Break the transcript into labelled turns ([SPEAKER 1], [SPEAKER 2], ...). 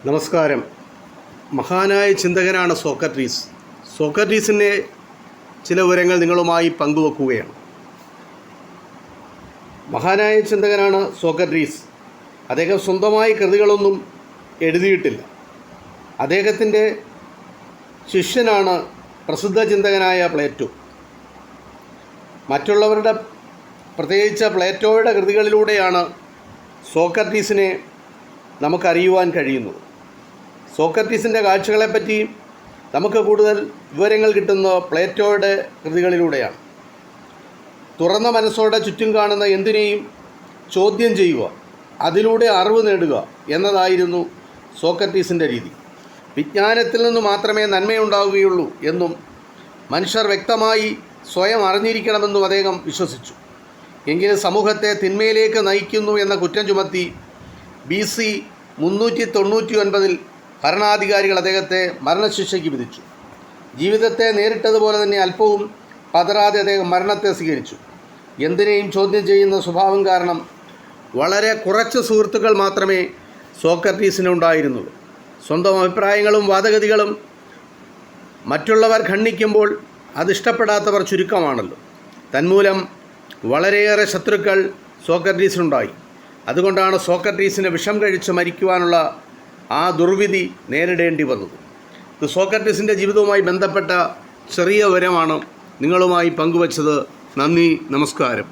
[SPEAKER 1] നമസ്കാരം. മഹാനായ ചിന്തകനാണ് സോക്രട്ടീസ്. സോക്രട്ടീസിൻ്റെ ചില വിവരങ്ങൾ നിങ്ങളുമായി പങ്കുവെക്കുകയാണ്. മഹാനായ ചിന്തകനാണ് സോക്രട്ടീസ്. അദ്ദേഹം സ്വന്തമായി കൃതികളൊന്നും എഴുതിയിട്ടില്ല. അദ്ദേഹത്തിൻ്റെ ശിഷ്യനാണ് പ്രസിദ്ധ ചിന്തകനായ പ്ലേറ്റോ. മറ്റുള്ളവരുടെ, പ്രത്യേകിച്ച് പ്ലേറ്റോയുടെ കൃതികളിലൂടെയാണ് സോക്രട്ടീസിനെ നമുക്കറിയുവാൻ കഴിയുന്നത്. സോക്രട്ടീസിൻ്റെ കാഴ്ചകളെപ്പറ്റി നമുക്ക് കൂടുതൽ വിവരങ്ങൾ കിട്ടുന്നത് പ്ലേറ്റോയുടെ കൃതികളിലൂടെയാണ്. തുറന്ന മനസ്സോടെ ചുറ്റും കാണുന്ന എന്തിനേയും ചോദ്യം ചെയ്യുക, അതിലൂടെ അറിവ് നേടുക എന്നതായിരുന്നു സോക്രട്ടീസിൻ്റെ രീതി. വിജ്ഞാനത്തിൽ നിന്ന് മാത്രമേ നന്മയുണ്ടാവുകയുള്ളൂ എന്നും മനുഷ്യർ വ്യക്തമായി സ്വയം അറിഞ്ഞിരിക്കണമെന്നും അദ്ദേഹം വിശ്വസിച്ചു. എങ്കിലും സമൂഹത്തെ തിന്മയിലേക്ക് നയിക്കുന്നു എന്ന കുറ്റം ചുമത്തി BC 399 ഭരണാധികാരികൾ അദ്ദേഹത്തെ മരണശിക്ഷയ്ക്ക് വിധിച്ചു. ജീവിതത്തെ നേരിട്ടതുപോലെ തന്നെ അല്പവും പതറാതെ അദ്ദേഹം മരണത്തെ സ്വീകരിച്ചു. എന്തിനേയും ചോദ്യം ചെയ്യുന്ന സ്വഭാവം കാരണം വളരെ കുറച്ച് സുഹൃത്തുക്കൾ മാത്രമേ സോക്രട്ടീസിനുണ്ടായിരുന്നുള്ളൂ. സ്വന്തം അഭിപ്രായങ്ങളും വാദഗതികളും മറ്റുള്ളവർ ഖണ്ഡിക്കുമ്പോൾ അതിഷ്ടപ്പെടാത്തവർ ചുരുക്കമാണല്ലോ. തന്മൂലം വളരെയേറെ ശത്രുക്കൾ സോക്രട്ടീസിനുണ്ടായി. അതുകൊണ്ടാണ് സോക്രട്ടീസിന് വിഷം കഴിച്ച് മരിക്കുവാനുള്ള ആ ദുർവിധി നേരിടേണ്ടി വന്നത്. ഇത് സോക്രട്ടീസിൻ്റെ ജീവിതവുമായി ബന്ധപ്പെട്ട ചെറിയ വിവരമാണ് നിങ്ങളുമായി പങ്കുവച്ചത്. നന്ദി, നമസ്കാരം.